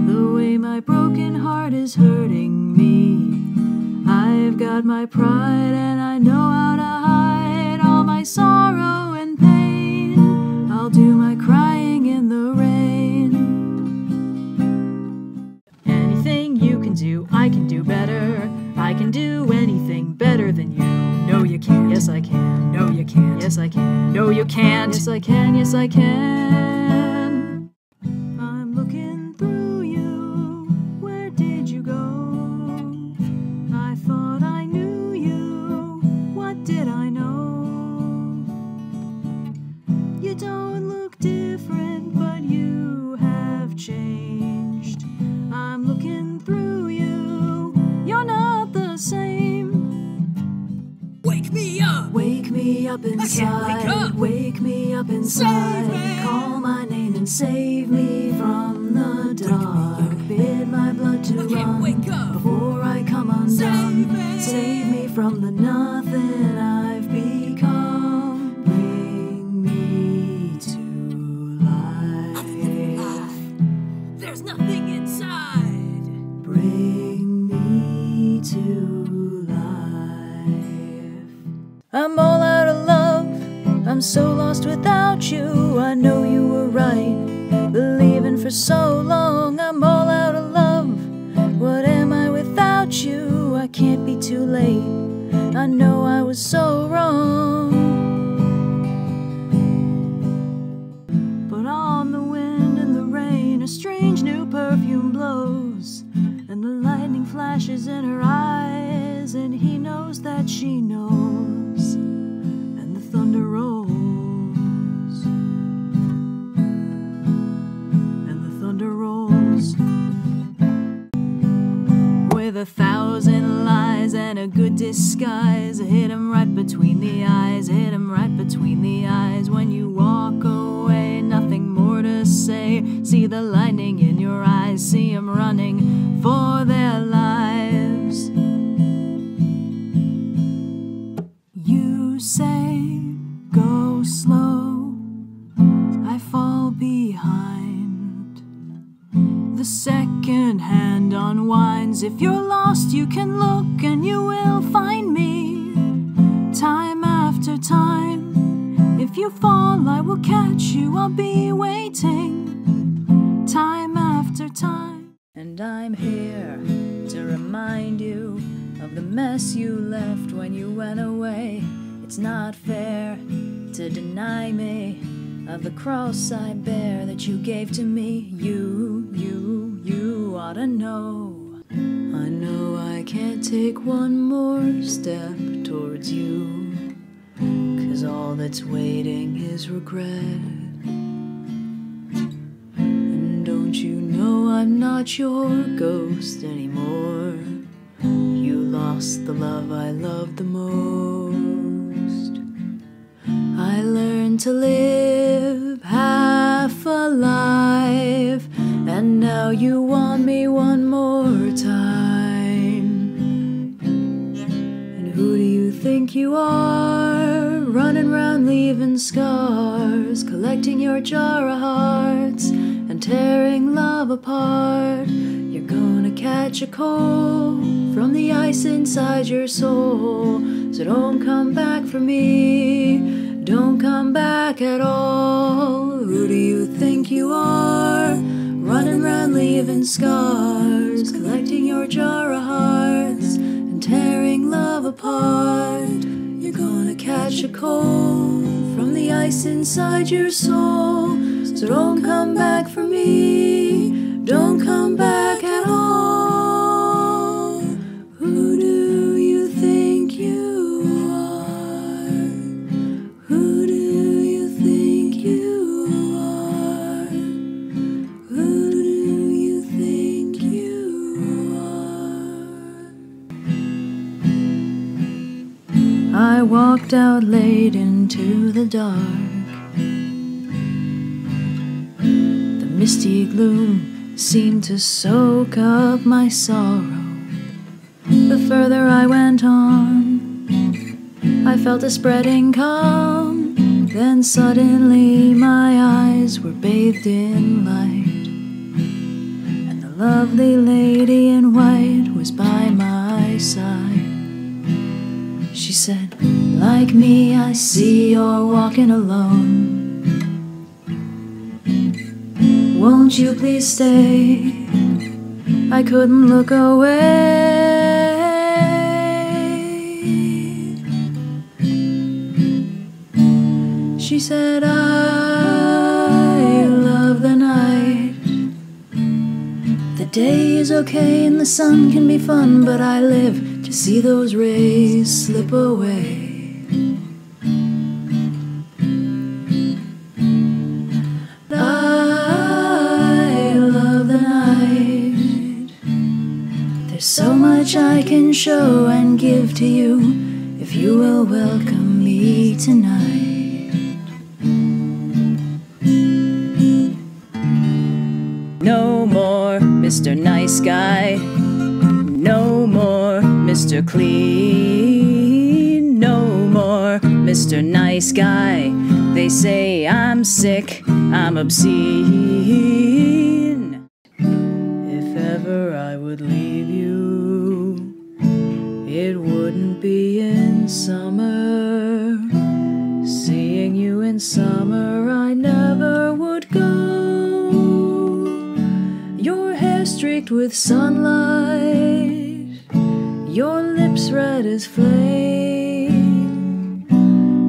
the way my broken heart is hurting me. I've got my pride and I know how to hide all my sorrow and pain. I'll do my crying in the rain. Anything you can do, I can do better. I can do anything better than you. No, you can't. Yes, I can. No, you can't. Yes, I can. No, you can't. Yes, I can. Yes, I can. I'm looking through you. Where did you go? I thought I knew you. What did I know? You don't look different, but you have changed. I'm looking through you. You're not the same. Wake me up! Wake me up inside. wake up. Wake me up inside. Save me. Call my name and save me from the dark. Bid my blood to run wake up. before I come undone. Save me. From the nothing I've become. Bring me to life. There's nothing inside. Bring me to life. I'm all out of love. I'm so lost without you. I know you were right, believing for so long. I'm all out of love. What am I without you? I can't be too late. I know I was so wrong. But on the wind and the rain, a strange new perfume blows, and the lightning flashes in her eyes, and he knows that she knows, and the thunder rolls, and the thunder rolls. With 1,000 lies and a good disguise, hit him right between the eyes, hit him right between the eyes. When you walk away, nothing more to say. See the lightning in your eyes, see him running for their lives. You say, go slow, I fall behind. The second hand unwinds. If you're lost, you can look and you will find me. Time after time. If you fall, I will catch you. I'll be waiting. Time after time. And I'm here to remind you of the mess you left when you went away. It's not fair to deny me of the cross I bear that you gave to me. You ought to know. I know I can't take one more step towards you, 'cause all that's waiting is regret. And don't you know I'm not your ghost anymore? You lost the love I loved the most. I learned to live half alive, and now you want me one more time. And who do you think you are? Running round leaving scars, collecting your jar of hearts and tearing love apart. You're gonna catch a cold from the ice inside your soul. So don't come back for me. Don't come back at all. Who do you think you are? Running round leaving scars, collecting your jar of hearts and tearing love apart. You're gonna catch a cold from the ice inside your soul. So don't come back for me. Don't come back at all. Who do you think you are? Who do you think you are? Who do you think you are? walked out late into the dark. The misty gloom seemed to soak up my sorrow. The further I went on, I felt a spreading calm. Then suddenly my eyes were bathed in light, and the lovely lady in white was by my side. She said, like me, I see you're walking alone. Won't you please stay? I couldn't look away. She said, I love the night. The day is okay and the sun can be fun, but I live to see those rays slip away. I love the night. There's so much I can show and give to you if you will welcome me tonight. No more Mr. Nice Guy. No more Mr. Clean. No more Mr. Nice Guy. They say I'm sick, I'm obscene. If ever I would leave you, it wouldn't be in summer. Seeing you in summer, I never would go. Your hair streaked with sunlight, your lips red as flame,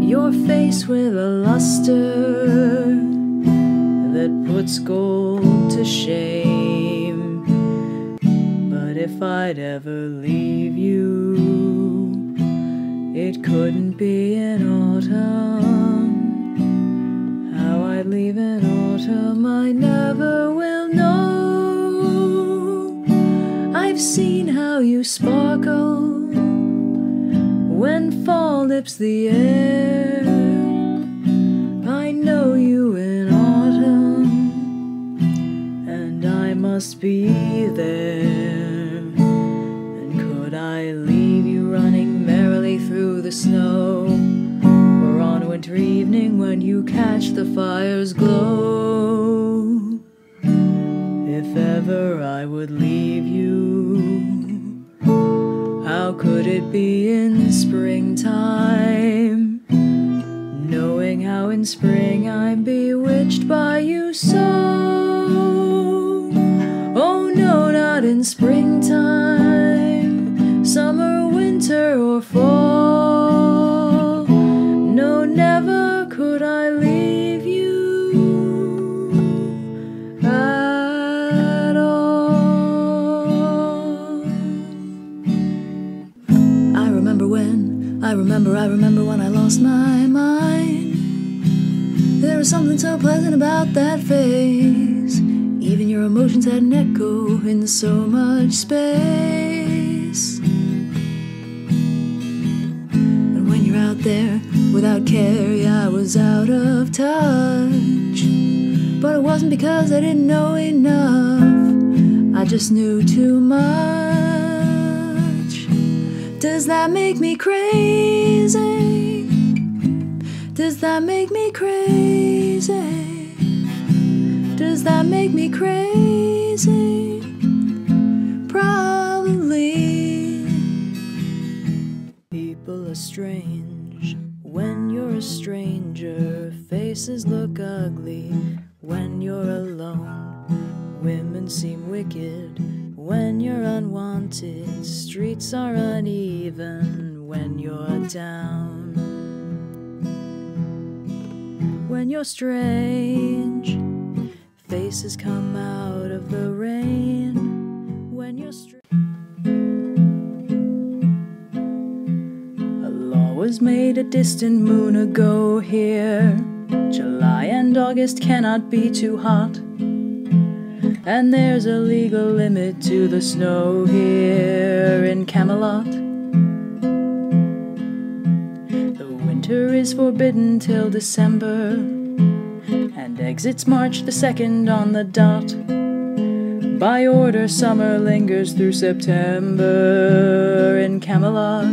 your face with a luster that puts gold to shame. But if I'd ever leave you, it couldn't be in autumn. How I'd leave in autumn, I never will know. I've seen how you sparkle when fall lips the air. I know you in autumn, and I must be there. And could I leave you running merrily through the snow, or on a winter evening when you catch the fire's glow? If ever I would leave you, how could it be in springtime, knowing how in spring I'm bewitched by you so? Oh no, not in springtime, summer, winter, or fall. No, never could I leave you at all. I remember when I lost my mind. There was something so pleasant about that face. Even your emotions had an echo in so much space. And when you're out there without care, yeah, I was out of touch. But it wasn't because I didn't know enough, I just knew too much. Does that make me crazy? Does that make me crazy? Does that make me crazy? Probably. People are strange when you're a stranger. Faces look ugly when you're alone. Women seem wicked when you're unwanted. Streets are uneven when you're down. When you're strange, faces come out of the rain. When you're strange, a law was made a distant moon ago here. July and August cannot be too hot, and there's a legal limit to the snow here in Camelot. The winter is forbidden till December, and exits March the 2nd on the dot. By order, summer lingers through September in Camelot.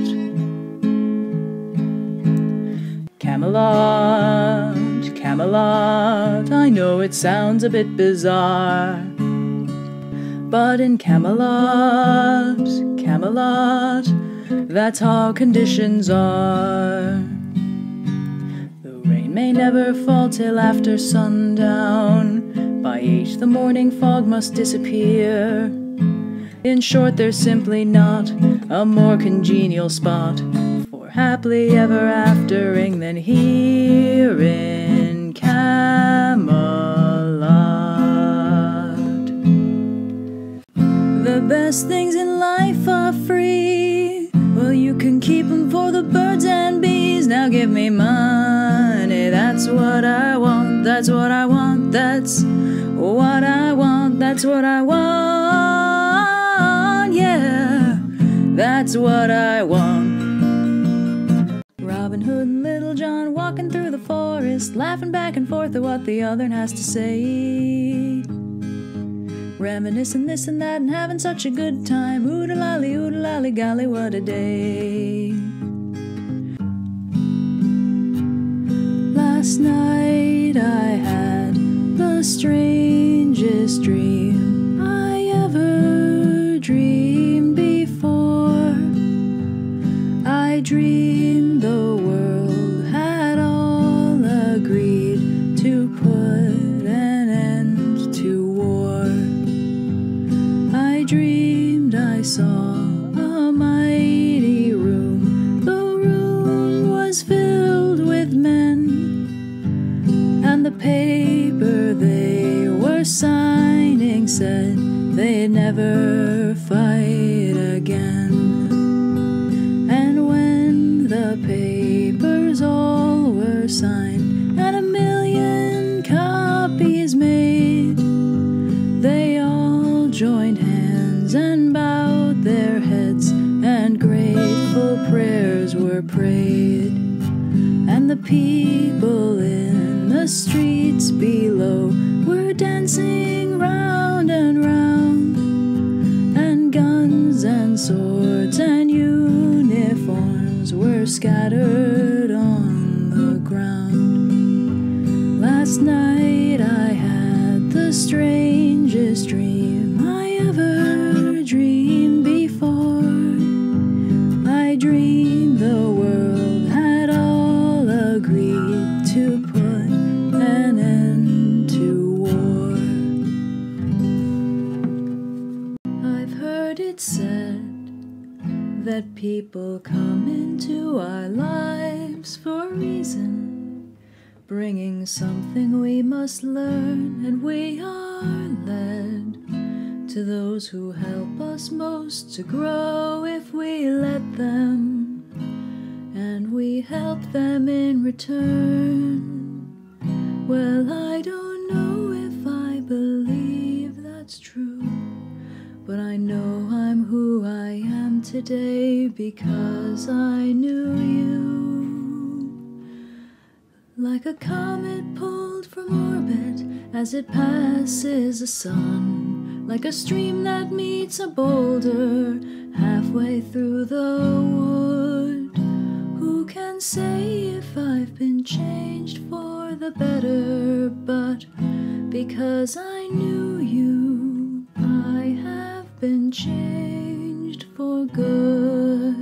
Camelot, Camelot, I know it sounds a bit bizarre, but in Camelot, Camelot, that's how conditions are. The rain may never fall till after sundown. By 8 the morning fog must disappear. In short, there's simply not a more congenial spot for happily ever aftering than here in Camelot. The best things in life are free. Well, you can keep them for the birds and bees. Now give me money, that's what I want, that's what I want, that's what I want, that's what I want, yeah, that's what I want. Robin Hood and Little John walking through the forest, laughing back and forth at what the other has to say. Reminiscing this and that and having such a good time. Oo-De-Lally, Oo-De-Lally, golly, what a day. Last night I had the strangest dream I ever dreamed before. I dreamed the world had all agreed to put an end to war. I dreamed I saw a mighty room. The room was filled with men, and the paper they were signing said they'd never fight again. And when the papers all were signed and 1,000,000 copies made, they all joined hands and bowed their heads, and grateful prayers were prayed. And the people in the streets below were dancing round and round, and guns and swords and uniforms were scattered on the ground. Last night I had the strangest dream I ever dreamed before. I dreamed the world had all agreed to put an end to war. I've heard it said that people come into our lives for a reason, bringing something we must learn, and we are led to those who help us most to grow if we let them, and we help them in return. Well, I don't know if I believe that's true, but I know I'm who I am today because I knew you. Like a comet pulled from orbit as it passes the sun, like a stream that meets a boulder halfway through the wood. Who can say if I've been changed for the better? But because I knew you, I have been changed for good.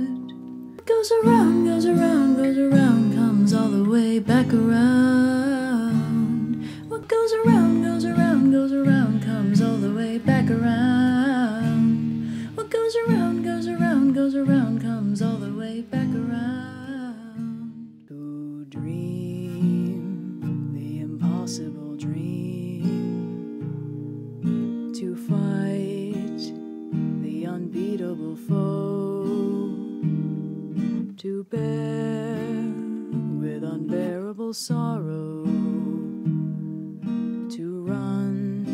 What goes around, goes around, goes around, comes all the way back around. What goes around, goes around, goes around, comes all the way back around. What goes around, goes around, goes around, comes all the way back around. To dream the impossible dream, to fight the unbeatable foe, to bear with unbearable sorrow, to run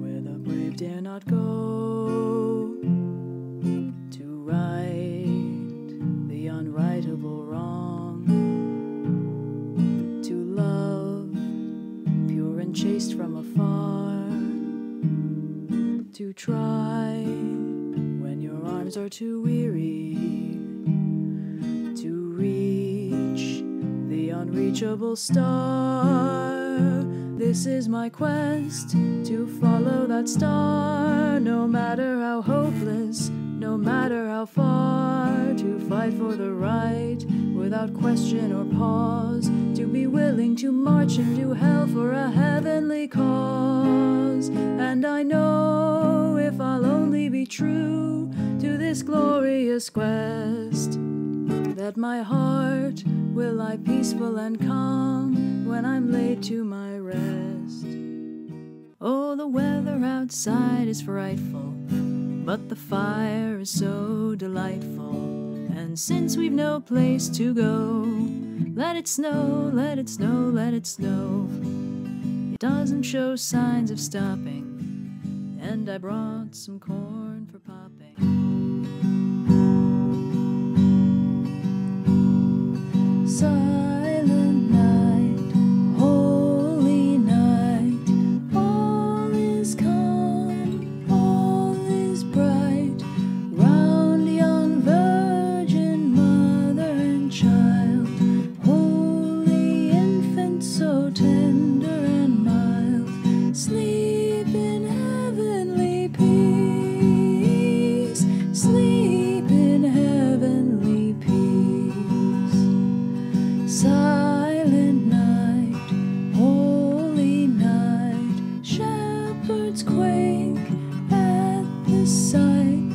where the brave dare not go, to right the unrightable wrong, far to try when your arms are too weary to reach the unreachable star. This is my quest to follow that star, no matter how hopeless, no matter how far, to fight for the right without question or pause, to be willing to march into hell for a heavenly cause. And I know if I'll only be true to this glorious quest, that my heart will lie peaceful and calm when I'm laid to my rest. Oh, the weather outside is frightful, but the fire is so delightful. And since we've no place to go, let it snow, let it snow, let it snow. It doesn't show signs of stopping, and I brought some corn for popping. Silent night, holy night, all is calm, all is bright, round young virgin mother and child, holy infant so tender and mild, sleep in heavenly peace, sleep in heavenly peace. Silent night, holy night, shepherds quake at the sight,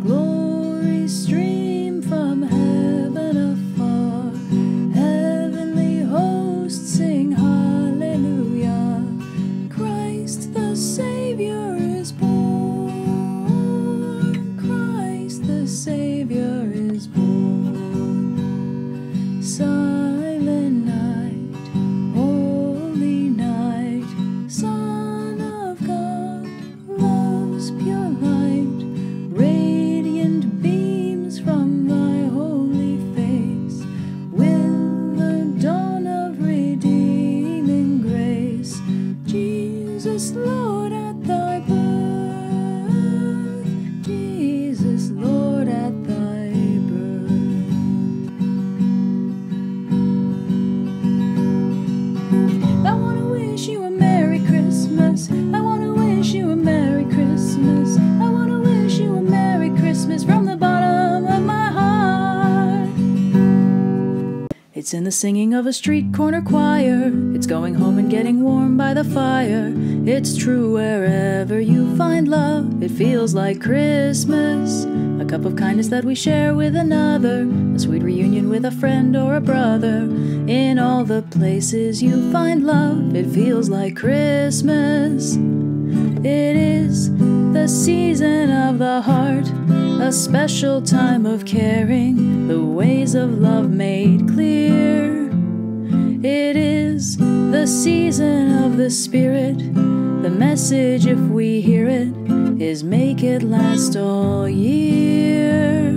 glories stream from heaven afar, heavenly hosts sing hallelujah, Christ the Savior is born, Christ the Savior is born. Silent night, holy night, Son of God, love's pure light, radiant beams from thy holy face, with the dawn of redeeming grace. Jesus, Lord, at thy birth, Jesus, Lord, at thy birth. I wanna wish you a Merry Christmas. I wanna wish you a Merry Christmas. I wanna wish you a Merry Christmas from the bottom of my heart. It's in the singing of a street corner choir. It's going home and getting warm by the fire. It's true wherever you find love, it feels like Christmas. A cup of kindness that we share with another, a sweet reunion with a friend or a brother. In all the places you find love, it feels like Christmas. It is the season of the heart, a special time of caring, the ways of love made clear. It is the season of the Spirit, the message, if we hear it, is make it last all year.